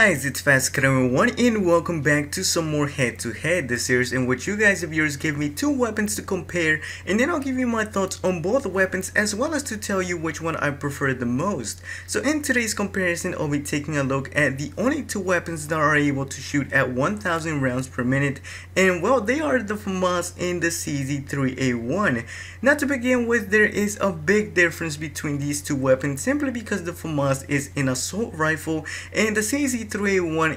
guys, it's FastDucati101 and welcome back to some more head-to-head, the series in which you guys, the viewers, give me two weapons to compare, and then I'll give you my thoughts on both weapons as well as to tell you which one I prefer the most. So in today's comparison, I'll be taking a look at the only two weapons that are able to shoot at 1000 rounds per minute, and well, they are the Famas and the CZ-3A1. Now to begin with, there is a big difference between these two weapons simply because the Famas is an assault rifle and the CZ-3A1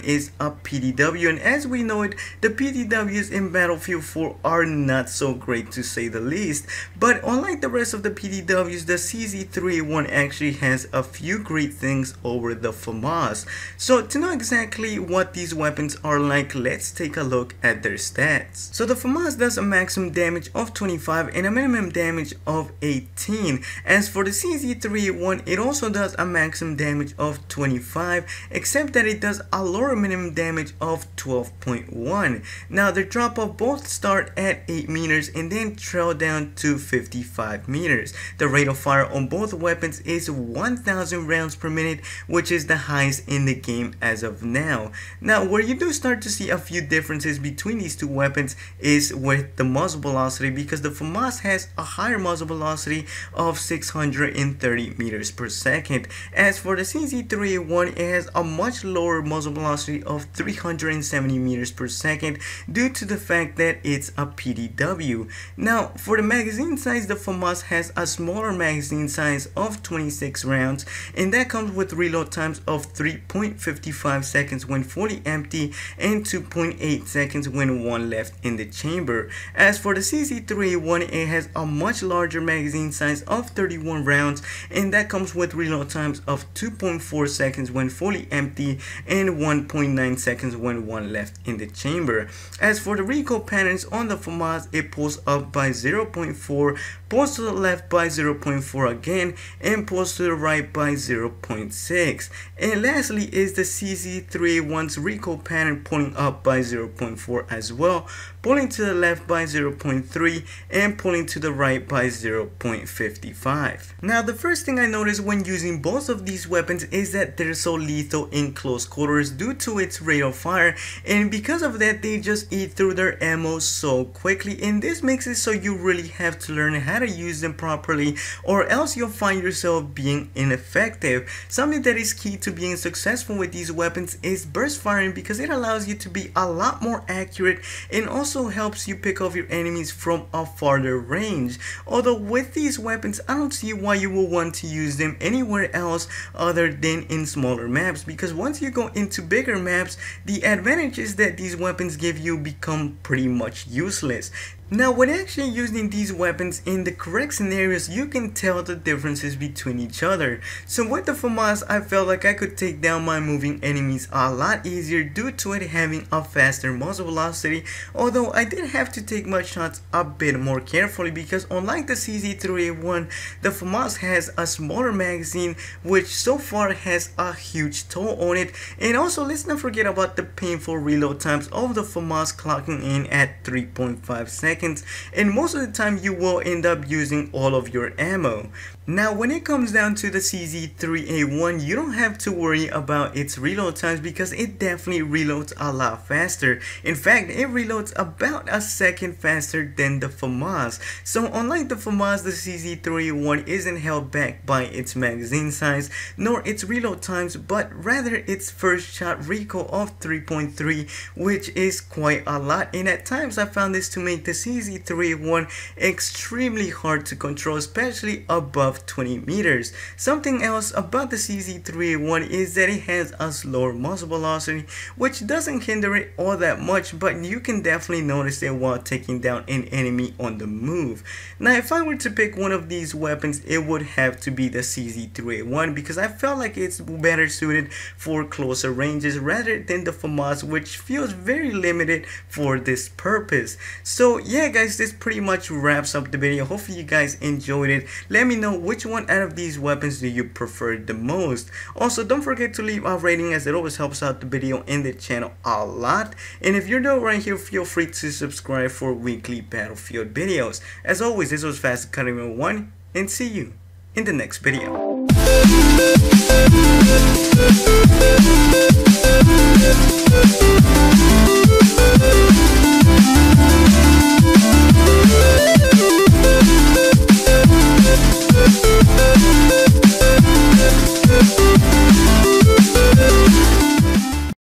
is a PDW, and as we know it, the PDWs in Battlefield 4 are not so great to say the least. But unlike the rest of the PDWs, the CZ-3A1 actually has a few great things over the Famas. So to know exactly what these weapons are like, let's take a look at their stats. So the Famas does a maximum damage of 25 and a minimum damage of 18. As for the CZ-3A1, it also does a maximum damage of 25, except that it does a lower minimum damage of 12.1. Now the drop off both start at 8 meters and then trail down to 55 meters. The rate of fire on both weapons is 1000 rounds per minute, which is the highest in the game as of now. Now where you do start to see a few differences between these two weapons is with the muzzle velocity, because the Famas has a higher muzzle velocity of 630 meters per second. As for the CZ-3A1, it has a much lower muzzle velocity of 370 meters per second due to the fact that it's a PDW. Now for the magazine size, the Famas has a smaller magazine size of 26 rounds, and that comes with reload times of 3.55 seconds when fully empty and 2.8 seconds when one left in the chamber. As for the CZ-3A1, it has a much larger magazine size of 31 rounds, and that comes with reload times of 2.4 seconds when fully empty and 1.9 seconds when one left in the chamber. As for the Reco Patterns on the Famas, it pulls up by 0.4, pulls to the left by 0.4 again, and pulls to the right by 0.6. And lastly is the CZ-3A1's Reco Pattern pulling up by 0.4 as well, pulling to the left by 0.3 and pulling to the right by 0.55. Now the first thing I noticed when using both of these weapons is that they're so lethal in close quarters due to its rate of fire, and because of that they just eat through their ammo so quickly, and this makes it so you really have to learn how to use them properly or else you'll find yourself being ineffective. Something that is key to being successful with these weapons is burst firing, because it allows you to be a lot more accurate and also helps you pick off your enemies from a farther range. Although with these weapons, I don't see why you will want to use them anywhere else other than in smaller maps, because once you go into bigger maps, the advantages that these weapons give you become pretty much useless. Now when actually using these weapons in the correct scenarios, you can tell the differences between each other. So with the Famas, I felt like I could take down my moving enemies a lot easier due to it having a faster muzzle velocity, although I did have to take my shots a bit more carefully, because unlike the CZ-3A1, the Famas has a smaller magazine which so far has a huge toll on it. And also let's not forget about the painful reload times of the Famas, clocking in at 3.5 seconds. And most of the time you will end up using all of your ammo. Now when it comes down to the CZ-3A1, you don't have to worry about its reload times, because it definitely reloads a lot faster. In fact, it reloads about a second faster than the Famas. So unlike the Famas, the CZ-3A1 isn't held back by its magazine size nor its reload times, but rather its first shot recoil of 3.3, which is quite a lot, and at times I found this to make the CZ-3A1 extremely hard to control, especially above 20 meters. Something else about the CZ-3A1 is that it has a slower muzzle velocity, which doesn't hinder it all that much, but you can definitely notice it while taking down an enemy on the move. Now if I were to pick one of these weapons, it would have to be the CZ-3A1, because I felt like it's better suited for closer ranges rather than the Famas, which feels very limited for this purpose. So yeah guys, this pretty much wraps up the video. Hopefully you guys enjoyed it. Let me know which one out of these weapons do you prefer the most. Also don't forget to leave a rating, as it always helps out the video and the channel a lot. And if you're new right here, feel free to subscribe for weekly Battlefield videos. As always, this was FastDucati101, and see you in the next video.